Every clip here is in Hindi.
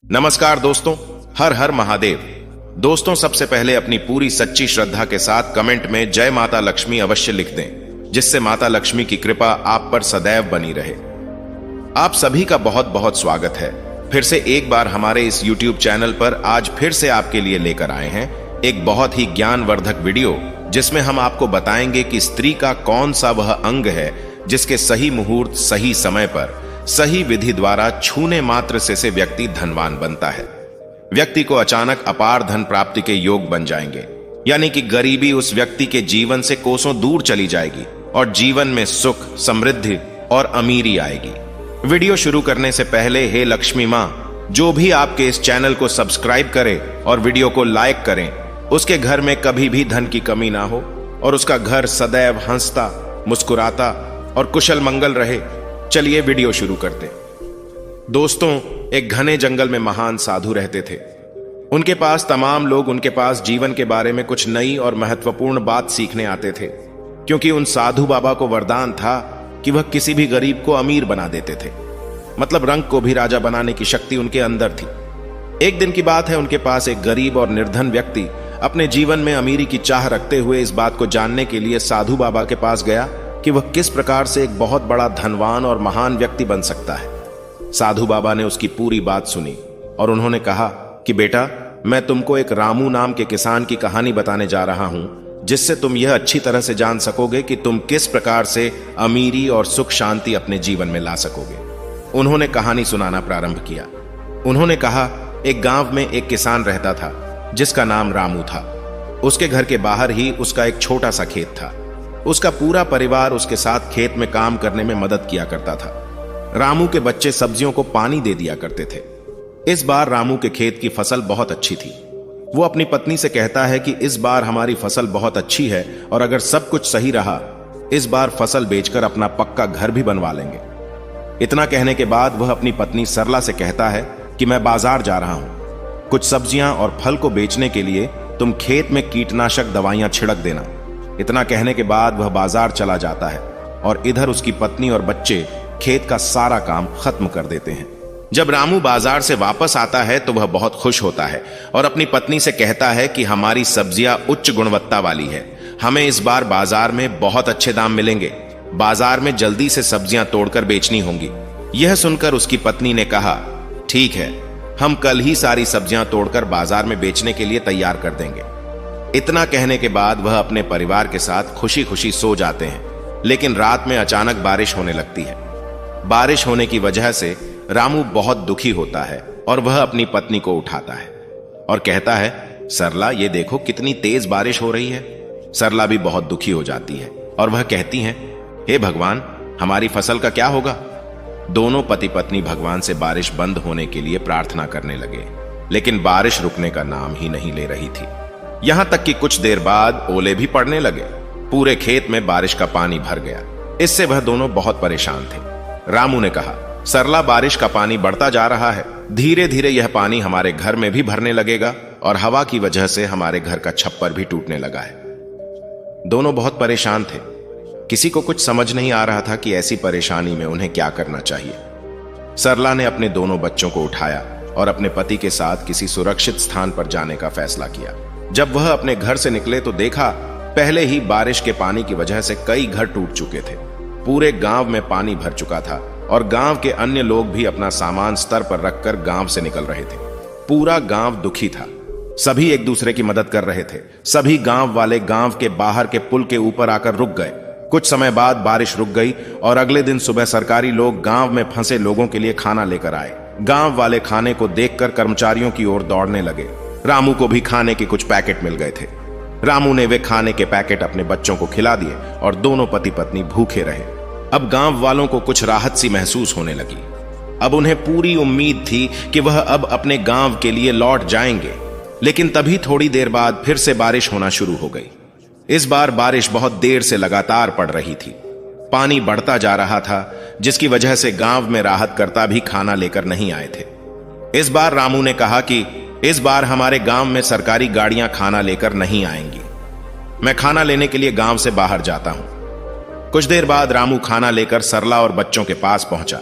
नमस्कार दोस्तों, हर हर महादेव। दोस्तों, सबसे पहले अपनी पूरी सच्ची श्रद्धा के साथ कमेंट में जय माता लक्ष्मी अवश्य लिख दें, जिससे माता लक्ष्मी की कृपा आप पर सदैव बनी रहे। आप सभी का बहुत बहुत स्वागत है फिर से एक बार हमारे इस YouTube चैनल पर। आज फिर से आपके लिए लेकर आए हैं एक बहुत ही ज्ञानवर्धक वीडियो, जिसमें हम आपको बताएंगे कि स्त्री का कौन सा वह अंग है जिसके सही मुहूर्त, सही समय पर, सही विधि द्वारा छूने मात्र से व्यक्ति धनवान बनता है। व्यक्ति को अचानक अपार धन प्राप्ति के योग बन जाएंगे, यानी कि गरीबी उस व्यक्ति के जीवन से कोसों दूर चली जाएगी और जीवन में सुख, समृद्धि और अमीरी आएगी। वीडियो शुरू करने से पहले हे लक्ष्मी मां, जो भी आपके इस चैनल को सब्सक्राइब करे और वीडियो को लाइक करें, उसके घर में कभी भी धन की कमी ना हो और उसका घर सदैव हंसता, मुस्कुराता और कुशल मंगल रहे। चलिए वीडियो शुरू करते हैं। दोस्तों, एक घने जंगल में महान साधु रहते थे। उनके पास तमाम लोग उनके पास जीवन के बारे में कुछ नई और महत्वपूर्ण बात सीखने आते थे, क्योंकि उन साधु बाबा को वरदान था कि वह किसी भी गरीब को अमीर बना देते थे। मतलब रंग को भी राजा बनाने की शक्ति उनके अंदर थी। एक दिन की बात है, उनके पास एक गरीब और निर्धन व्यक्ति अपने जीवन में अमीरी की चाह रखते हुए इस बात को जानने के लिए साधु बाबा के पास गया कि वह किस प्रकार से एक बहुत बड़ा धनवान और महान व्यक्ति बन सकता है। साधु बाबा ने उसकी पूरी बात सुनी और उन्होंने कहा कि बेटा, मैं तुमको एक रामू नाम के किसान की कहानी बताने जा रहा हूं, जिससे तुम यह अच्छी तरह से जान सकोगे कि तुम किस प्रकार से अमीरी और सुख शांति अपने जीवन में ला सकोगे। उन्होंने कहानी सुनाना प्रारंभ किया। उन्होंने कहा, एक गांव में एक किसान रहता था जिसका नाम रामू था। उसके घर के बाहर ही उसका एक छोटा सा खेत था। उसका पूरा परिवार उसके साथ खेत में काम करने में मदद किया करता था। रामू के बच्चे सब्जियों को पानी दे दिया करते थे। इस बार रामू के खेत की फसल बहुत अच्छी थी। वो अपनी पत्नी से कहता है कि इस बार हमारी फसल बहुत अच्छी है और अगर सब कुछ सही रहा, इस बार फसल बेचकर अपना पक्का घर भी बनवा लेंगे। इतना कहने के बाद वह अपनी पत्नी सरला से कहता है कि मैं बाजार जा रहा हूं, कुछ सब्जियां और फल को बेचने के लिए तुम खेत में कीटनाशक दवाइयां छिड़क देना। इतना कहने के बाद वह बाजार चला जाता है और इधर उसकी पत्नी और बच्चे खेत का सारा काम खत्म कर देते हैं। जब रामू बाजार से वापस आता है तो वह बहुत खुश होता है और अपनी पत्नी से कहता है कि हमारी सब्जियां उच्च गुणवत्ता वाली है, हमें इस बार बाजार में बहुत अच्छे दाम मिलेंगे। बाजार में जल्दी से सब्जियां तोड़कर बेचनी होंगी। यह सुनकर उसकी पत्नी ने कहा, ठीक है, हम कल ही सारी सब्जियां तोड़कर बाजार में बेचने के लिए तैयार कर देंगे। इतना कहने के बाद वह अपने परिवार के साथ खुशी खुशी सो जाते हैं। लेकिन रात में अचानक बारिश होने लगती है। बारिश होने की वजह से रामू बहुत दुखी होता है और वह अपनी पत्नी को उठाता है और कहता है, सरला, ये देखो कितनी तेज बारिश हो रही है। सरला भी बहुत दुखी हो जाती है और वह कहती हैं, हे भगवान, हमारी फसल का क्या होगा। दोनों पति पत्नी भगवान से बारिश बंद होने के लिए प्रार्थना करने लगे, लेकिन बारिश रुकने का नाम ही नहीं ले रही थी। यहां तक कि कुछ देर बाद ओले भी पड़ने लगे। पूरे खेत में बारिश का पानी भर गया। इससे वह दोनों बहुत परेशान थे। रामू ने कहा, सरला, बारिश का पानी बढ़ता जा रहा है। धीरे धीरे यह पानी हमारे घर में भी भरने लगेगा और हवा की वजह से हमारे घर का छप्पर भी टूटने लगा है। दोनों बहुत परेशान थे। किसी को कुछ समझ नहीं आ रहा था कि ऐसी परेशानी में उन्हें क्या करना चाहिए। सरला ने अपने दोनों बच्चों को उठाया और अपने पति के साथ किसी सुरक्षित स्थान पर जाने का फैसला किया। जब वह अपने घर से निकले तो देखा, पहले ही बारिश के पानी की वजह से कई घर टूट चुके थे। पूरे गांव में पानी भर चुका था और गांव के अन्य लोग भी अपना सामान स्तर पर रखकर गांव से निकल रहे थे। पूरा गांव दुखी था। सभी एक दूसरे की मदद कर रहे थे। सभी गांव वाले गांव के बाहर के पुल के ऊपर आकर रुक गए। कुछ समय बाद बारिश रुक गई और अगले दिन सुबह सरकारी लोग गांव में फंसे लोगों के लिए खाना लेकर आए। गांव वाले खाने को देखकर कर्मचारियों की ओर दौड़ने लगे। रामू को भी खाने के कुछ पैकेट मिल गए थे। रामू ने वे खाने के पैकेट अपने बच्चों को खिला दिए और दोनों पति पत्नी भूखे रहे। अब गांव वालों को कुछ राहत सी महसूस होने लगी। अब उन्हें पूरी उम्मीद थी कि वह अब अपने गांव के लिए लौट जाएंगे। लेकिन तभी थोड़ी देर बाद फिर से बारिश होना शुरू हो गई। इस बार बारिश बहुत देर से लगातार पड़ रही थी। पानी बढ़ता जा रहा था, जिसकी वजह से गांव में राहतकर्ता भी खाना लेकर नहीं आए थे। इस बार रामू ने कहा कि इस बार हमारे गांव में सरकारी गाड़ियां खाना लेकर नहीं आएंगी। मैं खाना लेने के लिए गांव से बाहर जाता हूं। कुछ देर बाद रामू खाना लेकर सरला और बच्चों के पास पहुंचा।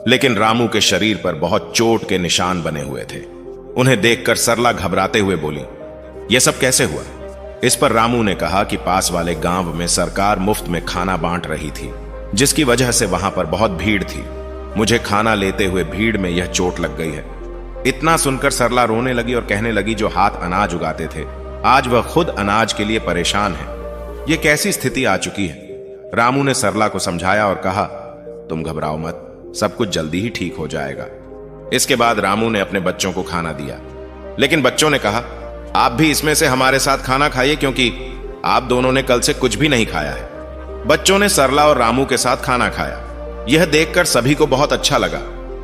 लेकिन रामू के शरीर पर बहुत चोट के निशान बने हुए थे। उन्हें देखकर सरला घबराते हुए बोली, यह सब कैसे हुआ? इस पर रामू ने कहा कि पास वाले गांव में सरकार मुफ्त में खाना बांट रही थी, जिसकी वजह से वहां पर बहुत भीड़ थी। मुझे खाना लेते हुए भीड़ में यह चोट लग गई है। इतना सुनकर सरला रोने लगी और कहने लगी, जो हाथ अनाज उगाते थे आज वह खुद अनाज के लिए परेशान है। यह कैसी स्थिति आ चुकी है? रामू ने सरला को समझाया और कहा, तुम घबराओ मत, सब कुछ जल्दी ही ठीक हो जाएगा। इसके बाद रामू ने अपने बच्चों को खाना दिया, लेकिन बच्चों ने कहा, आप भी इसमें से हमारे साथ खाना खाइए, क्योंकि आप दोनों ने कल से कुछ भी नहीं खाया है। बच्चों ने सरला और रामू के साथ खाना खाया। यह देखकर सभी को बहुत अच्छा लगा।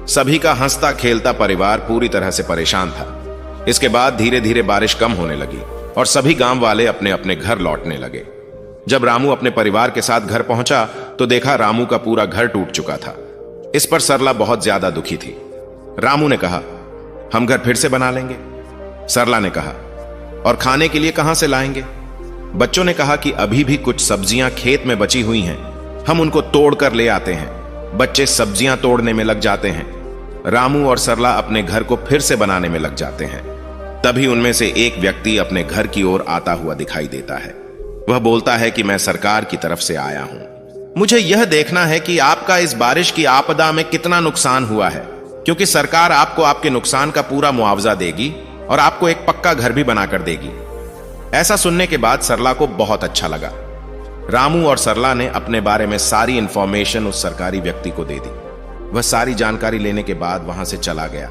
सभी का हंसता खेलता परिवार पूरी तरह से परेशान था। इसके बाद धीरे धीरे बारिश कम होने लगी और सभी गांव वाले अपने अपने घर लौटने लगे। जब रामू अपने परिवार के साथ घर पहुंचा तो देखा रामू का पूरा घर टूट चुका था। इस पर सरला बहुत ज्यादा दुखी थी। रामू ने कहा, हम घर फिर से बना लेंगे। सरला ने कहा, और खाने के लिए कहां से लाएंगे? बच्चों ने कहा कि अभी भी कुछ सब्जियां खेत में बची हुई हैं, हम उनको तोड़ कर ले आते हैं। बच्चे सब्जियां तोड़ने में लग जाते हैं। रामू और सरला अपने घर को फिर से बनाने में लग जाते हैं। तभी उनमें से एक व्यक्ति अपने घर की ओर आता हुआ दिखाई देता है। वह बोलता है कि मैं सरकार की तरफ से आया हूं, मुझे यह देखना है कि आपका इस बारिश की आपदा में कितना नुकसान हुआ है, क्योंकि सरकार आपको आपके नुकसान का पूरा मुआवजा देगी और आपको एक पक्का घर भी बनाकर देगी। ऐसा सुनने के बाद सरला को बहुत अच्छा लगा। रामू और सरला ने अपने बारे में सारी इंफॉर्मेशन उस सरकारी व्यक्ति को दे दी। वह सारी जानकारी लेने के बाद वहां से चला गया।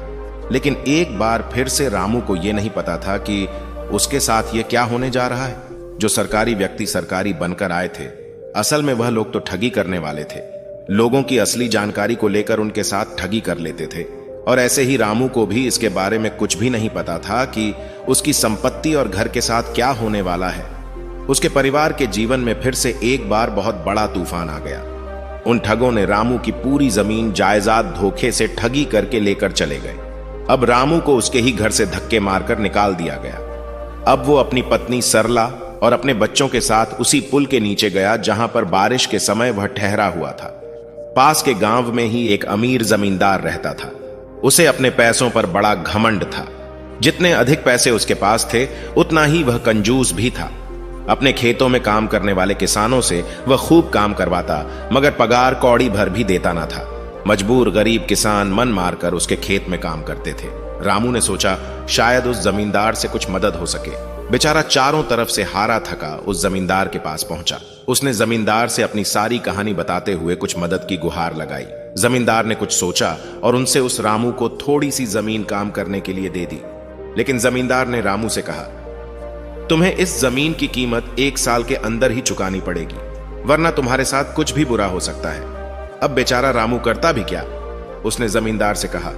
लेकिन एक बार फिर से रामू को यह नहीं पता था कि उसके साथ यह क्या होने जा रहा है। जो सरकारी व्यक्ति सरकारी बनकर आए थे, असल में वह लोग तो ठगी करने वाले थे। लोगों की असली जानकारी को लेकर उनके साथ ठगी कर लेते थे। और ऐसे ही रामू को भी इसके बारे में कुछ भी नहीं पता था कि उसकी संपत्ति और घर के साथ क्या होने वाला है। उसके परिवार के जीवन में फिर से एक बार बहुत बड़ा तूफान आ गया। उन ठगों ने रामू की पूरी जमीन जायदाद धोखे से ठगी करके लेकर चले गए। अब रामू को उसके ही घर से धक्के मारकर निकाल दिया गया। अब वो अपनी पत्नी सरला और अपने बच्चों के साथ उसी पुल के नीचे गया जहां पर बारिश के समय वह ठहरा हुआ था। पास के गांव में ही एक अमीर जमींदार रहता था। उसे अपने पैसों पर बड़ा घमंड था। जितने अधिक पैसे उसके पास थे उतना ही वह कंजूस भी था। अपने खेतों में काम करने वाले किसानों से वह खूब काम करवाता, मगर पगार कौड़ी भर भी देता ना था। मजबूर गरीब किसान मन मारकर उसके खेत में काम करते थे। रामू ने सोचा शायद उस जमींदार से कुछ मदद हो सके। बेचारा चारों तरफ से हारा थका उस जमींदार के पास पहुंचा। उसने जमींदार से अपनी सारी कहानी बताते हुए कुछ मदद की गुहार लगाई। जमींदार ने कुछ सोचा और उनसे उस रामू को थोड़ी सी जमीन काम करने के लिए दे दी। लेकिन जमींदार ने रामू से कहा, तुम्हें इस जमीन की कीमत 1 साल के अंदर ही चुकानी पड़ेगी, वरना तुम्हारे साथ कुछ भी बुरा हो सकता है। अब बेचारा रामू करता भी क्या? उसने जमींदार से कहा,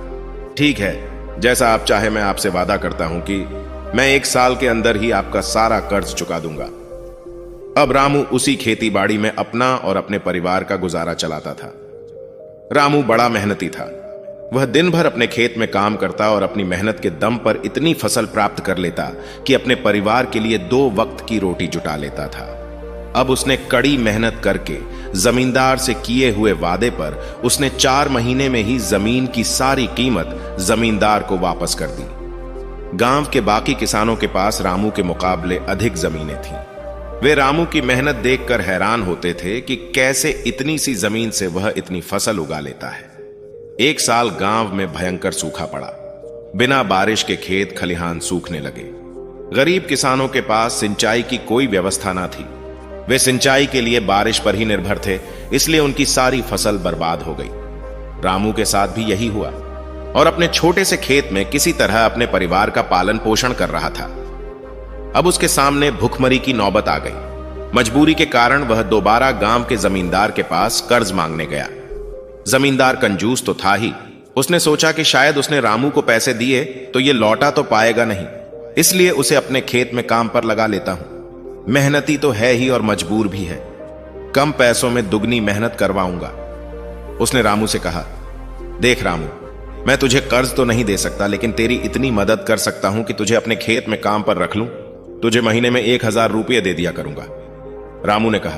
ठीक है, जैसा आप चाहे, मैं आपसे वादा करता हूं कि मैं 1 साल के अंदर ही आपका सारा कर्ज चुका दूंगा। अब रामू उसी खेती बाड़ी में अपना और अपने परिवार का गुजारा चलाता था। रामू बड़ा मेहनती था। वह दिन भर अपने खेत में काम करता और अपनी मेहनत के दम पर इतनी फसल प्राप्त कर लेता कि अपने परिवार के लिए 2 वक्त की रोटी जुटा लेता था। अब उसने कड़ी मेहनत करके जमींदार से किए हुए वादे पर उसने 4 महीने में ही जमीन की सारी कीमत जमींदार को वापस कर दी। गांव के बाकी किसानों के पास रामू के मुकाबले अधिक जमीनें थीं। वे रामू की मेहनत देखकर हैरान होते थे कि कैसे इतनी सी जमीन से वह इतनी फसल उगा लेता है। 1 साल गांव में भयंकर सूखा पड़ा। बिना बारिश के खेत खलिहान सूखने लगे। गरीब किसानों के पास सिंचाई की कोई व्यवस्था ना थी। वे सिंचाई के लिए बारिश पर ही निर्भर थे, इसलिए उनकी सारी फसल बर्बाद हो गई। रामू के साथ भी यही हुआ और अपने छोटे से खेत में किसी तरह अपने परिवार का पालन पोषण कर रहा था। अब उसके सामने भुखमरी की नौबत आ गई। मजबूरी के कारण वह दोबारा गांव के जमींदार के पास कर्ज मांगने गया। जमींदार कंजूस तो था ही। उसने सोचा कि शायद उसने रामू को पैसे दिए तो ये लौटा तो पाएगा नहीं, इसलिए उसे अपने खेत में काम पर लगा लेता हूं। मेहनती तो है ही और मजबूर भी है, कम पैसों में दुगनी मेहनत करवाऊंगा। उसने रामू से कहा, देख रामू, मैं तुझे कर्ज तो नहीं दे सकता, लेकिन तेरी इतनी मदद कर सकता हूं कि तुझे अपने खेत में काम पर रख लूं। तुझे महीने में 1000 रुपये दे दिया करूंगा। रामू ने कहा,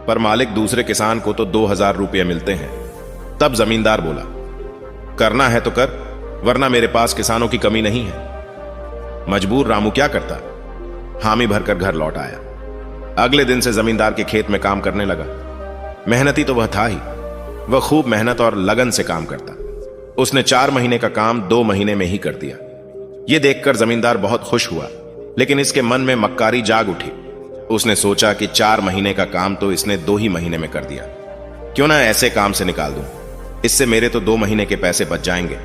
पर मालिक, दूसरे किसान को तो 2000 रुपये मिलते हैं। तब जमींदार बोला, करना है तो कर, वरना मेरे पास किसानों की कमी नहीं है। मजबूर रामू क्या करता, हामी भरकर घर लौट आया। अगले दिन से जमींदार के खेत में काम करने लगा। मेहनती तो वह था ही, वह खूब मेहनत और लगन से काम करता। उसने 4 महीने का काम 2 महीने में ही कर दिया। यह देखकर जमींदार बहुत खुश हुआ, लेकिन इसके मन में मक्कारी जाग उठी। उसने सोचा कि 4 महीने का काम तो इसने 2 ही महीने में कर दिया, क्यों ना ऐसे काम से निकाल दूं, इससे मेरे तो 2 महीने के पैसे बच जाएंगे।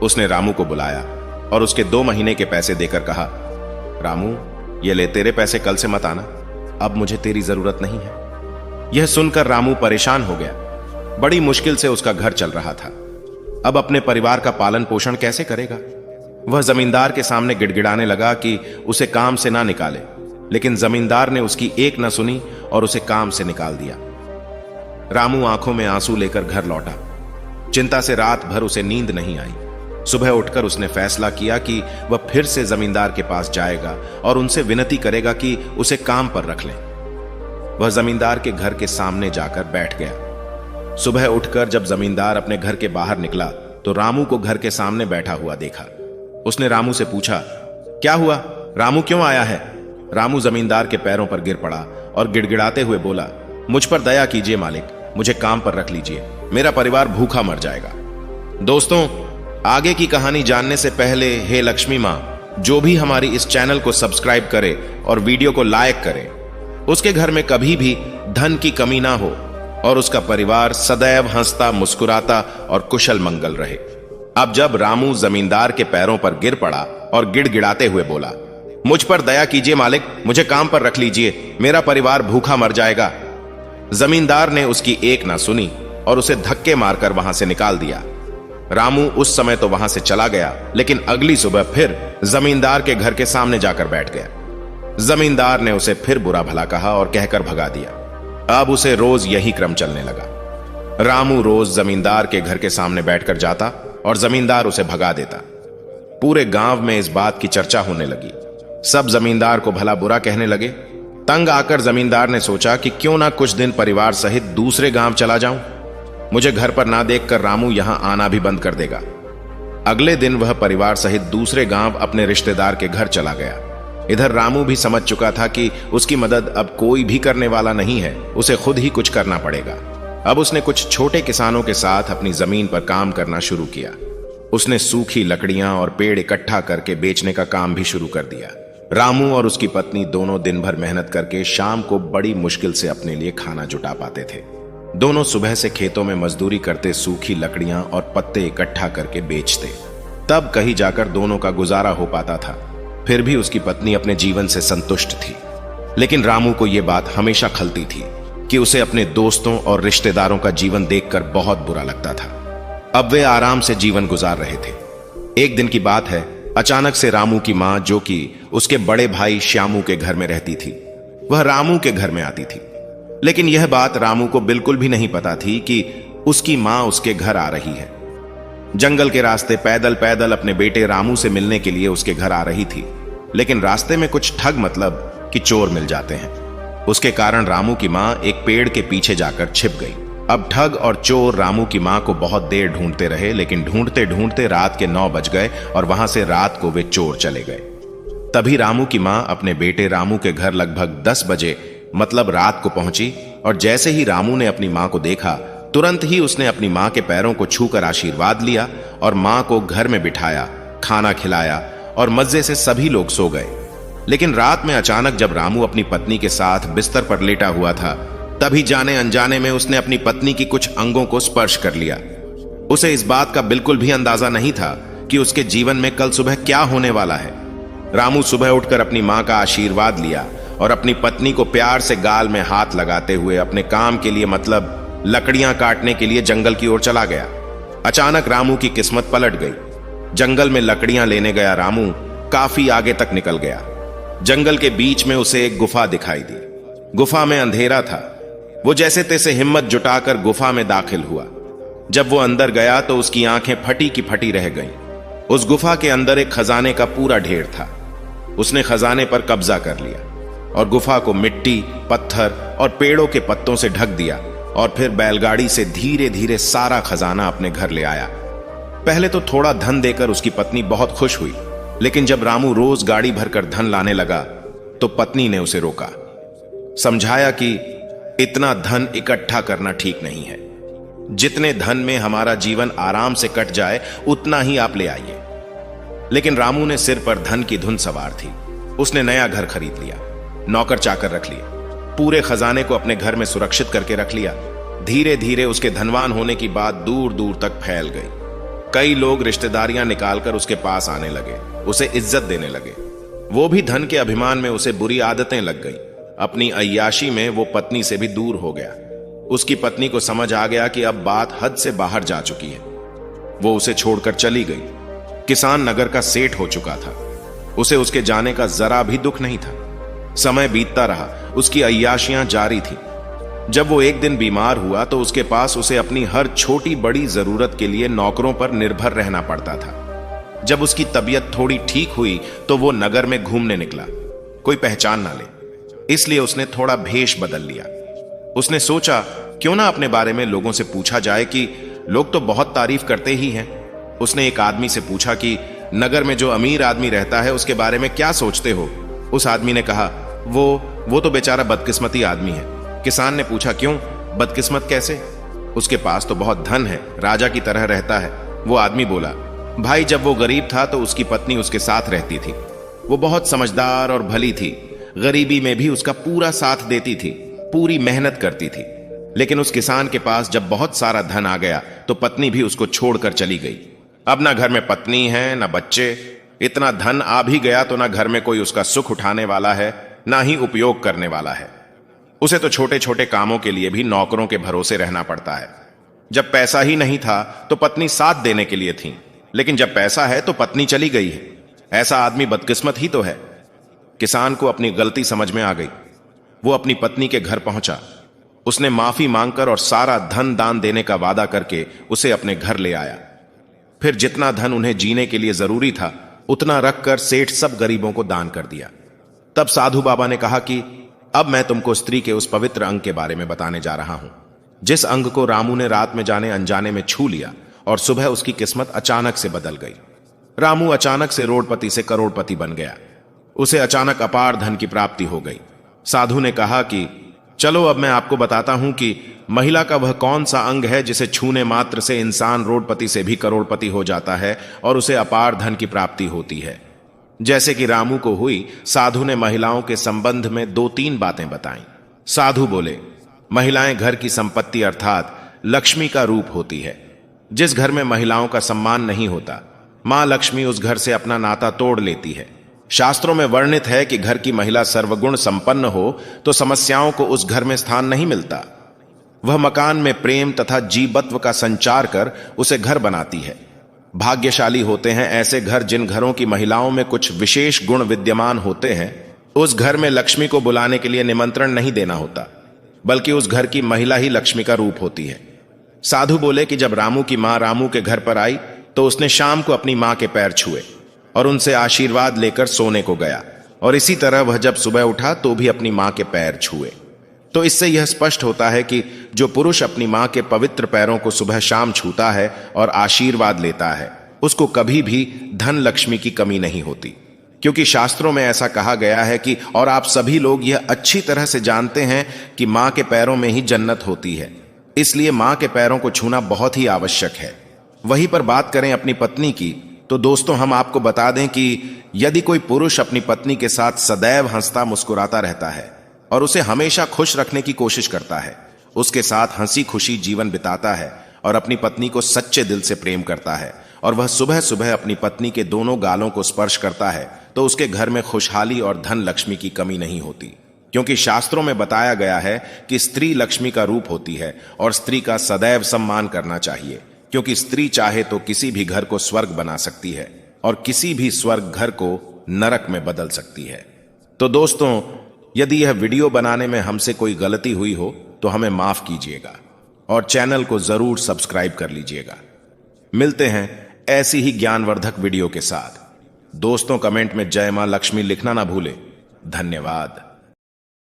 उसने रामू को बुलाया और उसके 2 महीने के पैसे देकर कहा, रामू ये ले, तेरे पैसे कल से मत आना, अब मुझे तेरी जरूरत नहीं है। यह सुनकर रामू परेशान हो गया। बड़ी मुश्किल से उसका घर चल रहा था, अब अपने परिवार का पालन पोषण कैसे करेगा। वह जमींदार के सामने गिड़गिड़ाने लगा कि उसे काम से ना निकाले, लेकिन जमींदार ने उसकी एक न सुनी और उसे काम से निकाल दिया। रामू आंखों में आंसू लेकर घर लौटा। चिंता से रात भर उसे नींद नहीं आई। सुबह उठकर उसने फैसला किया कि वह फिर से जमींदार के पास जाएगा और उनसे विनती करेगा कि उसे काम पर रख लें। वह जमींदार के घर के सामने जाकर बैठ गया। सुबह उठकर जब जमींदार अपने घर के बाहर निकला तो रामू को घर के सामने बैठा हुआ देखा। उसने रामू से पूछा, क्या हुआ, रामू क्यों आया है? रामू जमींदार के पैरों पर गिर पड़ा और गिड़गिड़ाते हुए बोला, मुझ पर दया कीजिए मालिक, मुझे काम पर रख लीजिए, मेरा परिवार भूखा मर जाएगा। दोस्तों, आगे की कहानी जानने से पहले हे लक्ष्मी मां, जो भी हमारी इस चैनल को सब्सक्राइब करे और वीडियो को लाइक करे, उसके घर में कभी भी धन की कमी ना हो और उसका परिवार सदैव हंसता मुस्कुराता और कुशल मंगल रहे। अब जब रामू जमींदार के पैरों पर गिर पड़ा और गिड़गिड़ाते हुए बोला, मुझ पर दया कीजिए मालिक, मुझे काम पर रख लीजिए, मेरा परिवार भूखा मर जाएगा। जमींदार ने उसकी एक ना सुनी और उसे धक्के मारकर वहां से निकाल दिया। रामू उस समय तो वहां से चला गया, लेकिन अगली सुबह फिर जमींदार के घर के सामने जाकर बैठ गया। जमींदार ने उसे फिर बुरा भला कहा और कहकर भगा दिया। अब उसे रोज यही क्रम चलने लगा। रामू रोज जमींदार के घर के सामने बैठकर जाता और जमींदार उसे भगा देता। पूरे गांव में इस बात की चर्चा होने लगी। सब जमींदार को भला बुरा कहने लगे। तंग आकर जमींदार ने सोचा कि क्यों ना कुछ दिन परिवार सहित दूसरे गांव चला जाऊं, मुझे घर पर ना देखकर रामू यहां आना भी बंद कर देगा। अगले दिन वह परिवार सहित दूसरे गांव अपने रिश्तेदार के घर चला गया। इधर रामू भी समझ चुका था कि उसकी मदद अब कोई भी करने वाला नहीं है, उसे खुद ही कुछ करना पड़ेगा। अब उसने कुछ छोटे किसानों के साथ अपनी जमीन पर काम करना शुरू किया। उसने सूखी लकड़ियां और पेड़ इकट्ठा करके बेचने का काम भी शुरू कर दिया। रामू और उसकी पत्नी दोनों दिन भर मेहनत करके शाम को बड़ी मुश्किल से अपने लिए खाना जुटा पाते थे। दोनों सुबह से खेतों में मजदूरी करते सूखी लकड़ियां और पत्ते इकट्ठा करके बेचते, तब कहीं जाकर दोनों का गुजारा हो पाता था। फिर भी उसकी पत्नी अपने जीवन से संतुष्ट थी, लेकिन रामू को यह बात हमेशा खलती थी कि उसे अपने दोस्तों और रिश्तेदारों का जीवन देखकर बहुत बुरा लगता था। अब वे आराम से जीवन गुजार रहे थे। एक दिन की बात है, अचानक से रामू की मां, जो कि उसके बड़े भाई श्यामू के घर में रहती थी, वह रामू के घर में आती थी। लेकिन यह बात रामू को बिल्कुल भी नहीं पता थी कि उसकी मां उसके घर आ रही है। जंगल के रास्ते पैदल पैदल अपने बेटे रामू से मिलने के लिए उसके घर आ रही थी, लेकिन रास्ते में कुछ ठग मतलब कि चोर मिल जाते हैं। उसके कारण रामू की मां एक पेड़ के पीछे जाकर छिप गई। अब ठग और चोर रामू की मां को बहुत देर ढूंढते रहे, लेकिन ढूंढते ढूंढते रात के 9 बज गए और वहां से रात को वे चोर चले गए। तभी रामू की मां अपने बेटे रामू के घर लगभग 10 बजे मतलब रात को पहुंची, और जैसे ही रामू ने अपनी मां को देखा, तुरंत ही उसने अपनी मां के पैरों को छूकर आशीर्वाद लिया और मां को घर में बिठाया, खाना खिलाया और मजे से सभी लोग सो गए। लेकिन रात में अचानक जब रामू अपनी पत्नी के साथ बिस्तर पर लेटा हुआ था, तभी जाने अनजाने में उसने अपनी पत्नी की कुछ अंगों को स्पर्श कर लिया। उसे इस बात का बिल्कुल भी अंदाजा नहीं था कि उसके जीवन में कल सुबह क्या होने वाला है। रामू सुबह उठकर अपनी मां का आशीर्वाद लिया और अपनी पत्नी को प्यार से गाल में हाथ लगाते हुए अपने काम के लिए मतलब लकड़ियां काटने के लिए जंगल की ओर चला गया। अचानक रामू की किस्मत पलट गई। जंगल में लकड़ियां लेने गया रामू काफी आगे तक निकल गया। जंगल के बीच में उसे एक गुफा दिखाई दी। गुफा में अंधेरा था। वो जैसे तैसे हिम्मत जुटाकर गुफा में दाखिल हुआ। जब वो अंदर गया तो उसकी आंखें फटी की फटी रह गईं। उस गुफा के अंदर एक खजाने का पूरा ढेर था। उसने खजाने पर कब्जा कर लिया और गुफा को मिट्टी, पत्थर और पेड़ों के पत्तों से ढक दिया और फिर बैलगाड़ी से धीरे धीरे सारा खजाना अपने घर ले आया। पहले तो थोड़ा धन देकर उसकी पत्नी बहुत खुश हुई, लेकिन जब रामू रोज गाड़ी भरकर धन लाने लगा तो पत्नी ने उसे रोका, समझाया कि इतना धन इकट्ठा करना ठीक नहीं है। जितने धन में हमारा जीवन आराम से कट जाए उतना ही आप ले आइए। लेकिन रामू ने सिर पर धन की धुन सवार थी। उसने नया घर खरीद लिया, नौकर चाकर रख लिए, पूरे खजाने को अपने घर में सुरक्षित करके रख लिया। धीरे धीरे उसके धनवान होने की बात दूर दूर तक फैल गई। कई लोग रिश्तेदारियां निकालकर उसके पास आने लगे, उसे इज्जत देने लगे। वो भी धन के अभिमान में उसे बुरी आदतें लग गई। अपनी अय्याशी में वो पत्नी से भी दूर हो गया। उसकी पत्नी को समझ आ गया कि अब बात हद से बाहर जा चुकी है। वो उसे छोड़कर चली गई। किसान नगर का सेठ हो चुका था। उसे उसके जाने का जरा भी दुख नहीं था। समय बीतता रहा, उसकी अय्याशियां जारी थी। जब वो एक दिन बीमार हुआ तो उसके पास उसे अपनी हर छोटी बड़ी जरूरत के लिए नौकरों पर निर्भर रहना पड़ता था। जब उसकी तबीयत थोड़ी ठीक हुई तो वो नगर में घूमने निकला, कोई पहचान ना ले, इसलिए उसने थोड़ा भेष बदल लिया। उसने सोचा क्यों ना अपने बारे में लोगों से पूछा जाए कि लोग तो बहुत तारीफ करते ही हैं। उसने एक आदमी से पूछा कि नगर में जो अमीर आदमी रहता है उसके बारे में क्या सोचते हो। उस आदमी ने कहा, वो तो बेचारा बदकिस्मती आदमी है। किसान ने पूछा, क्यों बदकिस्मत कैसे? उसके पास तो बहुत धन है, राजा की तरह रहता है। वो आदमी बोला, भाई जब वो गरीब था तो उसकी पत्नी उसके साथ रहती थी। वो बहुत समझदार और भली थी, गरीबी में भी उसका पूरा साथ देती थी, पूरी मेहनत करती थी। लेकिन उस किसान के पास जब बहुत सारा धन आ गया तो पत्नी भी उसको छोड़कर चली गई। अब ना घर में पत्नी है ना बच्चे। इतना धन आ भी गया तो ना घर में कोई उसका सुख उठाने वाला है, ना ही उपयोग करने वाला है। उसे तो छोटे छोटे कामों के लिए भी नौकरों के भरोसे रहना पड़ता है। जब पैसा ही नहीं था तो पत्नी साथ देने के लिए थी, लेकिन जब पैसा है तो पत्नी चली गई है। ऐसा आदमी बदकिस्मत ही तो है। किसान को अपनी गलती समझ में आ गई। वो अपनी पत्नी के घर पहुंचा। उसने माफी मांगकर और सारा धन दान देने का वादा करके उसे अपने घर ले आया। फिर जितना धन उन्हें जीने के लिए जरूरी था उतना रखकर सेठ सब गरीबों को दान कर दिया। तब साधु बाबा ने कहा कि अब मैं तुमको स्त्री के उस पवित्र अंग के बारे में बताने जा रहा हूं, जिस अंग को रामू ने रात में जाने अनजाने में छू लिया और सुबह उसकी किस्मत अचानक से बदल गई। रामू अचानक से रोडपति से करोड़पति बन गया। उसे अचानक अपार धन की प्राप्ति हो गई। साधु ने कहा कि चलो अब मैं आपको बताता हूं कि महिला का वह कौन सा अंग है जिसे छूने मात्र से इंसान रोडपति से भी करोड़पति हो जाता है और उसे अपार धन की प्राप्ति होती है। जैसे कि रामू को हुई, साधु ने महिलाओं के संबंध में 2-3 बातें बताईं। साधु बोले, महिलाएं घर की संपत्ति अर्थात लक्ष्मी का रूप होती है। जिस घर में महिलाओं का सम्मान नहीं होता, मां लक्ष्मी उस घर से अपना नाता तोड़ लेती है। शास्त्रों में वर्णित है कि घर की महिला सर्वगुण संपन्न हो तो समस्याओं को उस घर में स्थान नहीं मिलता। वह मकान में प्रेम तथा जीवत्व का संचार कर उसे घर बनाती है। भाग्यशाली होते हैं ऐसे घर जिन घरों की महिलाओं में कुछ विशेष गुण विद्यमान होते हैं। उस घर में लक्ष्मी को बुलाने के लिए निमंत्रण नहीं देना होता, बल्कि उस घर की महिला ही लक्ष्मी का रूप होती है। साधु बोले कि जब रामू की मां रामू के घर पर आई तो उसने शाम को अपनी मां के पैर छुए और उनसे आशीर्वाद लेकर सोने को गया, और इसी तरह वह जब सुबह उठा तो भी अपनी मां के पैर छुए। तो इससे यह स्पष्ट होता है कि जो पुरुष अपनी मां के पवित्र पैरों को सुबह शाम छूता है और आशीर्वाद लेता है, उसको कभी भी धन लक्ष्मी की कमी नहीं होती, क्योंकि शास्त्रों में ऐसा कहा गया है कि, और आप सभी लोग यह अच्छी तरह से जानते हैं कि मां के पैरों में ही जन्नत होती है। इसलिए मां के पैरों को छूना बहुत ही आवश्यक है। वहीं पर बात करें अपनी पत्नी की, तो दोस्तों हम आपको बता दें कि यदि कोई पुरुष अपनी पत्नी के साथ सदैव हंसता मुस्कुराता रहता है और उसे हमेशा खुश रखने की कोशिश करता है, उसके साथ हंसी खुशी जीवन बिताता है और अपनी पत्नी को सच्चे दिल से प्रेम करता है, और वह सुबह सुबह अपनी पत्नी के दोनों गालों को स्पर्श करता है, तो उसके घर में खुशहाली और धन लक्ष्मी की कमी नहीं होती। क्योंकि शास्त्रों में बताया गया है कि स्त्री लक्ष्मी का रूप होती है और स्त्री का सदैव सम्मान करना चाहिए, क्योंकि स्त्री चाहे तो किसी भी घर को स्वर्ग बना सकती है और किसी भी स्वर्ग घर को नरक में बदल सकती है। तो दोस्तों, यदि यह वीडियो बनाने में हमसे कोई गलती हुई हो तो हमें माफ कीजिएगा और चैनल को जरूर सब्सक्राइब कर लीजिएगा। मिलते हैं ऐसी ही ज्ञानवर्धक वीडियो के साथ। दोस्तों, कमेंट में जय मां लक्ष्मी लिखना ना भूलें। धन्यवाद।